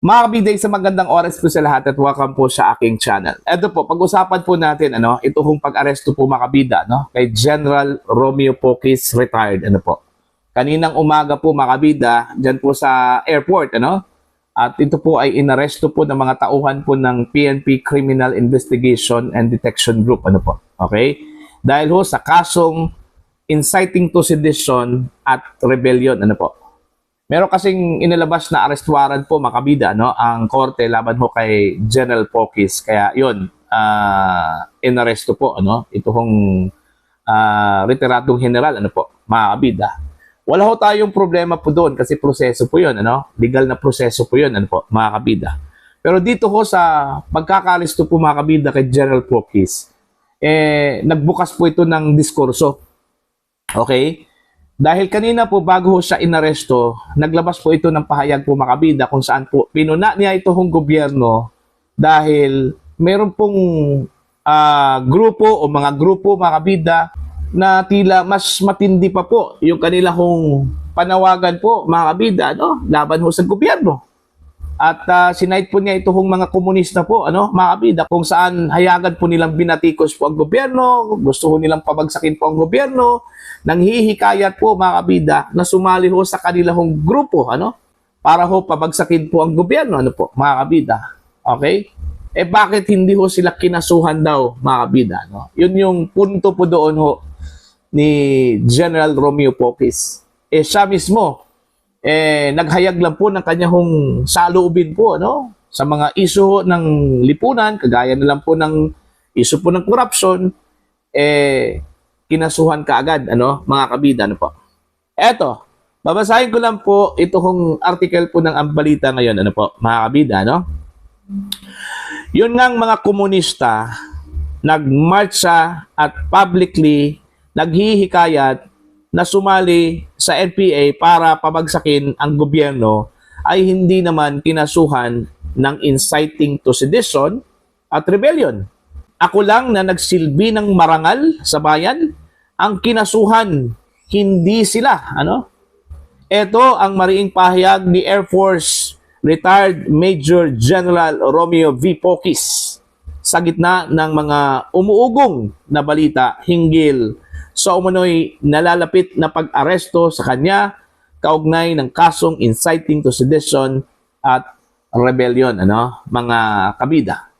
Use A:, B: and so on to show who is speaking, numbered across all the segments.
A: Mga kabiday, sa magandang oras po sa lahat at welcome po sa aking channel. Ito po, pag-usapan po natin ito hong pag-aresto po mga kabida kay General Romeo Pocis retired Kaninang umaga po mga kabida diyan po sa airport At ito po ay inaresto po ng mga tauhan po ng PNP Criminal Investigation and Detection Group Okay? Dahil ho sa kasong inciting to sedition at rebellion Meron kasing inilabas na arrest warrant po mga kabida ang korte laban ho kay General Pocis. Kaya yun, inaresto po ito hong retiradong general mga kabida. Wala ho tayong problema po doon kasi proseso po yun legal na proseso po yun mga kabida. Pero dito ho sa pagkakalisto po mga kabida kay General Pocis, nagbukas po ito ng diskurso. Okay? Dahil kanina po bago siya inaresto, naglabas po ito ng pahayag po mga kabida kung saan po pinuna niya ito hong gobyerno dahil meron pong grupo o mga grupo mga kabida na tila mas matindi pa po yung kanila hong panawagan po mga kabida laban ho sa gobyerno. At sinight po niya ito hong mga komunista po mga kabida kung saan hayagan po nilang binatikos po ang gobyerno, gusto ho nilang pabagsakin po ang gobyerno, nanghihikayat po mga kabida na sumali ho sa kanilang grupo para ho pabagsakin po ang gobyerno mga kabida. Okay? Bakit hindi ho sila kinasuhan daw mga kabida Yun yung punto po doon ho ni General Romeo Pocis. Siya mismo naghayag lang po ng kanyang saloobin po sa mga isyu ng lipunan, kagaya na lang po ng isyu po ng corruption, kinasuhan kaagad mga kabida Eto, babasahin ko lang po itong article po ng Ambalita ngayon mga kabida Yun ngang mga komunista nagmarcha at publicly naghihikayat na sumali sa NPA para pabagsakin ang gobyerno ay hindi naman kinasuhan ng inciting to sedition at rebellion. Ako lang na nagsilbi ng marangal sa bayan, ang kinasuhan, hindi sila. Ito ang mariing pahayag ni Air Force retired Major General Romeo V. Pocis sa gitna ng mga umuugong na balita hinggil sa umano'y nalalapit na pag-aresto sa kanya kaugnay ng kasong inciting to sedition at rebellion mga kabida.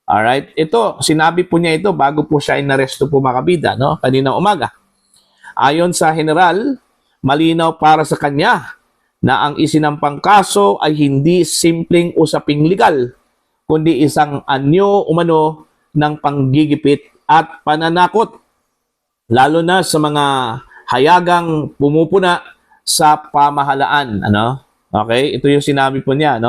A: Alright, ito, sinabi po niya ito bago po siya inaresto po mga kabida kaninang umaga. Ayon sa general, malinaw para sa kanya na ang isinampang kaso ay hindi simpleng usaping legal, kundi isang anyo umano ng panggigipit at pananakot, lalo na sa mga hayagang pumupuna sa pamahalaan. Okay? Ito yung sinabi po niya.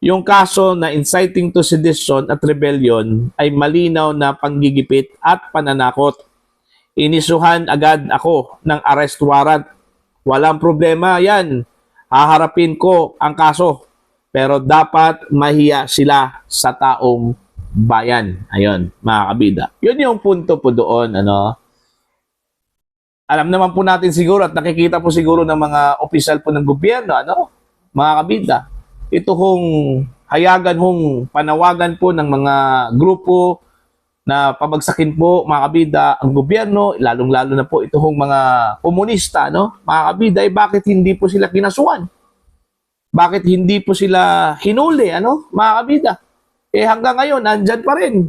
A: Yung kaso na inciting to sedition at rebellion ay malinaw na panggigipit at pananakot. Inisuhan agad ako ng arrest warrant. Walang problema yan. Haharapin ko ang kaso. Pero dapat mahiya sila sa taong bayan. Ayun, mga kabida. Yun yung punto po doon. Alam naman po natin siguro at nakikita po siguro ng mga opisyal po ng gobyerno, mga kabida. Ito hong hayagan panawagan po ng mga grupo na pabagsakin po mga kabida ang gobyerno, lalong-lalo na po ito hong mga komunista, mga kabida, bakit hindi po sila kinasuhan? Bakit hindi po sila hinuli, mga kabida? Hanggang ngayon, nandyan pa rin.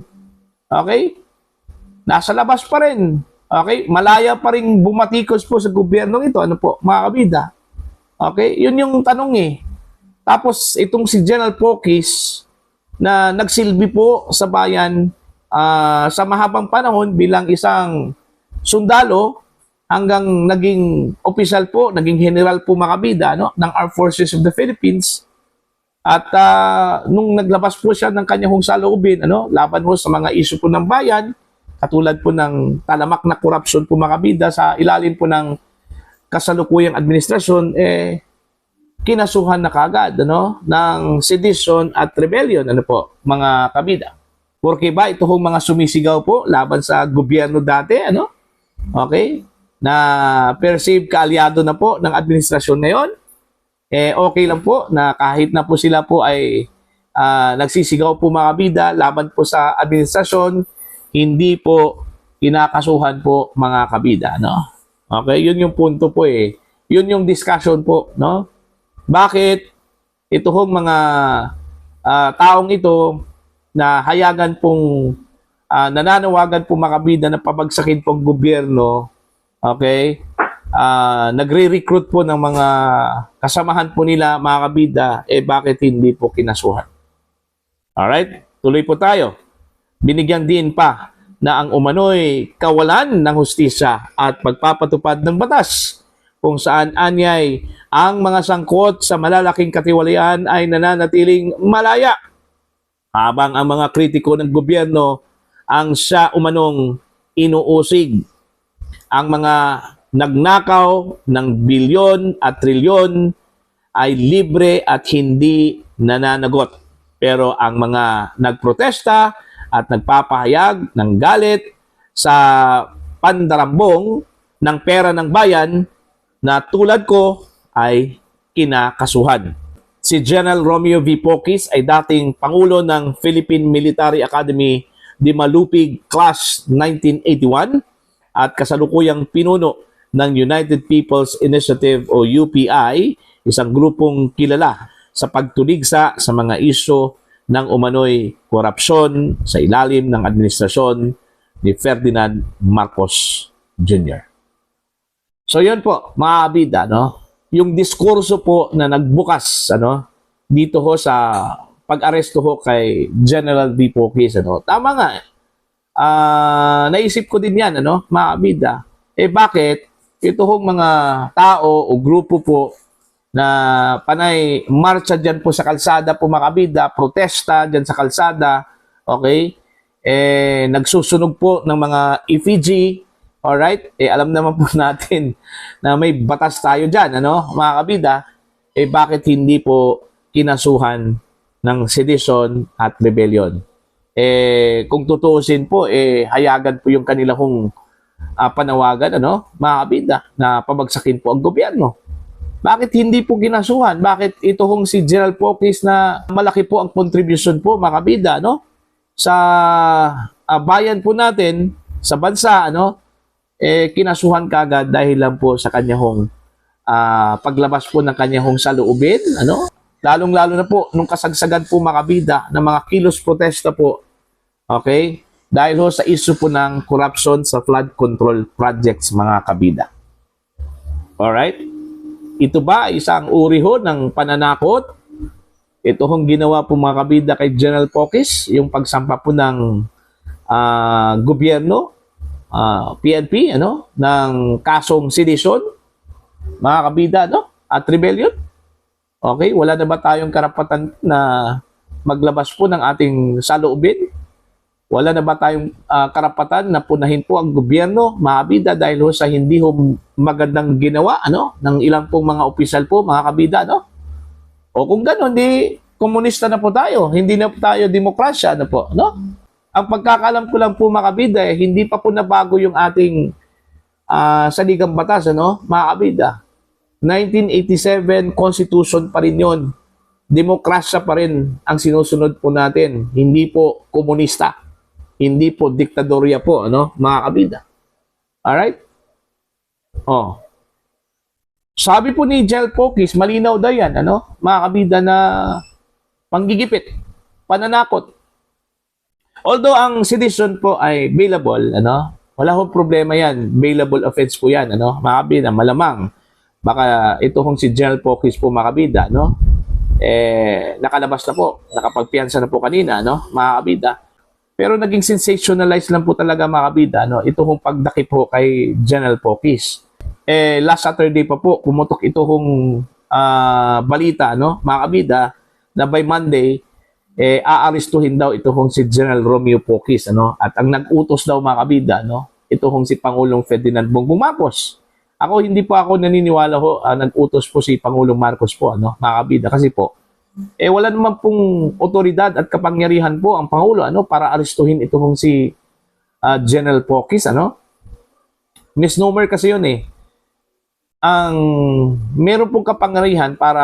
A: Okay? Nasa labas pa rin. Okay? Malaya pa rin bumatikos po sa gobyernong ito. Mga kabida? Okay? Yun yung tanong Tapos, itong si General Pocis na nagsilbi po sa bayan sa mahabang panahon bilang isang sundalo hanggang naging opisyal po, naging general po mga kabida ng Armed Forces of the Philippines. At nung naglabas po siya ng kanyang saloobin laban po sa mga isyu po ng bayan, katulad po ng talamak na corruption po mga kabida sa ilalim po ng kasalukuyang administrasyon, kinasuhan na kagad ng sedition at rebellion mga kabida. Porque ba ito mga sumisigaw po laban sa gobyerno dati okay, na perceived kaalyado na po ng administrasyon ngayon, okay lang po na kahit na po sila po ay nagsisigaw po mga kabida laban po sa administrasyon, hindi po kinakasuhan po mga kabida, no? Okay, yun yung punto po eh. Yun yung discussion po, no? Bakit ito hong mga taong ito na hayagan pong nananawagan po mga kabida na pabagsakin pong gobyerno, okay? Nagre-recruit po ng mga kasamahan po nila mga kabida, bakit hindi po kinasuhan? Alright, tuloy po tayo. Binigyan din pa na ang umano'y kawalan ng hustisya at pagpapatupad ng batas kung saan anyay ang mga sangkot sa malalaking katiwalian ay nananatiling malaya habang ang mga kritiko ng gobyerno ang siya umanong inuusig. Ang mga nagnakaw ng bilyon at trilyon ay libre at hindi nananagot. Pero ang mga nagprotesta at nagpapahayag ng galit sa pandarambong ng pera ng bayan na tulad ko ay kinakasuhan. Si General Romeo V. Pocis ay dating Pangulo ng Philippine Military Academy di Malupig Class 1981 at kasalukuyang pinuno ng United People's Initiative o UPI, isang grupong kilala sa pagtuligsa sa mga isyu ng umano'y korupsyon sa ilalim ng administrasyon ni Ferdinand Marcos Jr. So yun po, mga kabida, no? Yung diskurso po na nagbukas dito ho sa pag-aresto ho kay General V. Pocis, tama nga. Naisip ko din yan, mga kabida. Bakit ito hong mga tao o grupo po na panay marcha dyan po sa kalsada po mga kabida, protesta dyan sa kalsada, okay? Nagsusunog po ng mga effigy, alright? Alam naman po natin na may batas tayo dyan, mga kabida, bakit hindi po kinasuhan ng sedition at rebellion? Kung tutuusin po, hayagan po yung kanila kong panawagan, mga kabida, na pabagsakin po ang gobyerno. Bakit hindi po ginasuhan? Bakit ito hong si General Pocis na malaki po ang contribution po, mga kabida, sa bayan po natin, sa bansa, kinasuhan kagad dahil lang po sa kanyang paglabas po ng kanyang saloobin, lalong-lalo na po nung kasagsagan po mga kabida ng mga kilos protesta po, okay? Dahil ho sa issue po ng corruption sa flood control projects mga kabida. Alright? Ito ba isang uri ho ng pananakot? Ito hong ginawa po mga kabida kay General Pocis, yung pagsampa po ng gobyerno, PNP, ng kasong sedition, mga kabida, at rebellion. Okay, wala na ba tayong karapatan na maglabas po ng ating saloobin? Wala na ba tayong karapatan na punahin po ang gobyerno, mga kabida, dahil ho sa hindi ho magandang ginawa ng ilang pong mga opisyal po, mga kabida, O kung gano'n, di komunista na po tayo, hindi na po tayo demokrasya na po, Ang pagkakalam ko lang po, mga kabida, hindi pa po nabago yung ating saligang batas, mga kabida. 1987 Constitution pa rin yun. Demokrasya pa rin ang sinusunod po natin. Hindi po komunista. Hindi po diktadorya po, mga kabida. Alright? Sabi po ni General Pocis, malinaw daw yan, mga kabida, na panggigipit, pananakot. Although ang sedition po ay bailable, wala hong problema yan. Bailable offense po yan, mga kabida, malamang. Baka ito hong si General Pocis po, mga kabida, nakalabas na po, nakapagpiyansa na po kanina, mga kabida. Pero naging sensationalized lang po talaga, mga kabida, ito hong pagdakip po kay General Pocis. Last Saturday pa po, pumutok ito hong balita, mga kabida, na by Monday, aarestuhin daw ito hong si General Romeo Pocis, at ang nag-utos daw, mga kabida, ito hong si Pangulong Ferdinand Bongbong Marcos. Hindi po ako naniniwala ho, nag-utos po si Pangulong Marcos po, mga kabida, kasi po, wala naman pong otoridad at kapangyarihan po ang Pangulo, para arestuhin ito hong si General Pocis, misnomer kasi yun ang meron pong kapangyarihan para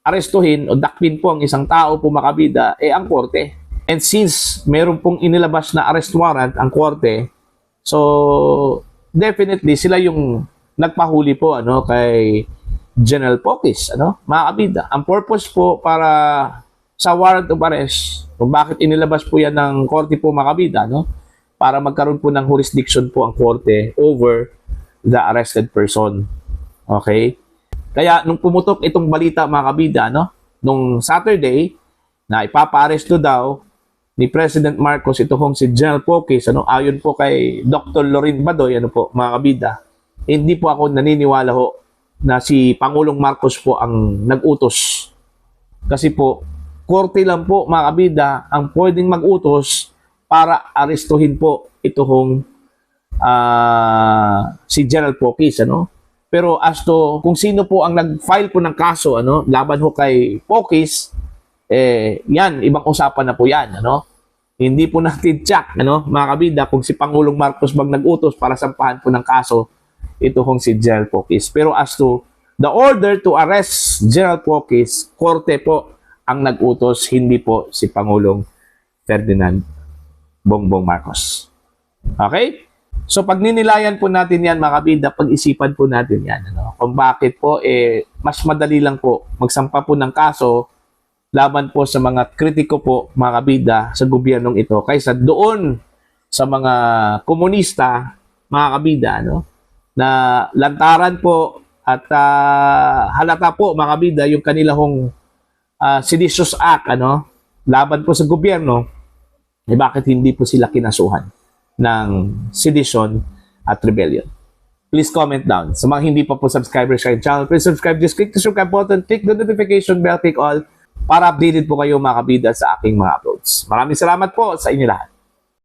A: arestuhin o dakpin po ang isang tao po mga kabida, ang korte. And since meron pong inilabas na arrest warrant ang korte, so definitely sila yung nagpahuli po kay General Pocis, mga kabida. Ang purpose po para sa warrant of arrest, kung bakit inilabas po yan ng korte po mga kabida, para magkaroon po ng jurisdiction po ang korte over the arrested person. Okay? Kaya nung pumutok itong balita mga kabida, nung Saturday, na ipapa-aresto daw ni President Marcos ito hong si General Pocis, ayon po kay Dr. Lorin Badoy, po mga kabida, hindi po ako naniniwala ho na si Pangulong Marcos po ang nag-utos. Kasi po, korte lang po mga kabida ang pwedeng mag-utos para arestuhin po ito hong si General Pocis, Pero as to kung sino po ang nag-file po ng kaso, laban ho kay Pocis, yan, ibang usapan na po yan, Hindi po natin check, mga kabida, kung si Pangulong Marcos bang nag-utos para sampahan po ng kaso, ito hong si General Pocis. Pero as to the order to arrest General Pocis, korte po ang nag-utos, hindi po si Pangulong Ferdinand Bongbong Marcos. Okay? So pag ninilayan po natin yan mga kabida, pag-isipan po natin yan. Kung bakit po, mas madali lang po magsampa po ng kaso laban po sa mga kritiko po mga kabida sa gobyernong ito kaysa doon sa mga komunista mga kabida na lantaran po at halata po mga kabida yung kanilang seditious act laban po sa gobyerno, bakit hindi po sila kinasuhan ng sedition at rebellion? Please comment down. Sa mga hindi pa po subscribers sa channel, please subscribe. Just click the subscribe button, click the notification bell, click all para updated po kayo mga kabida sa aking mga uploads. Maraming salamat po sa inyo lahat.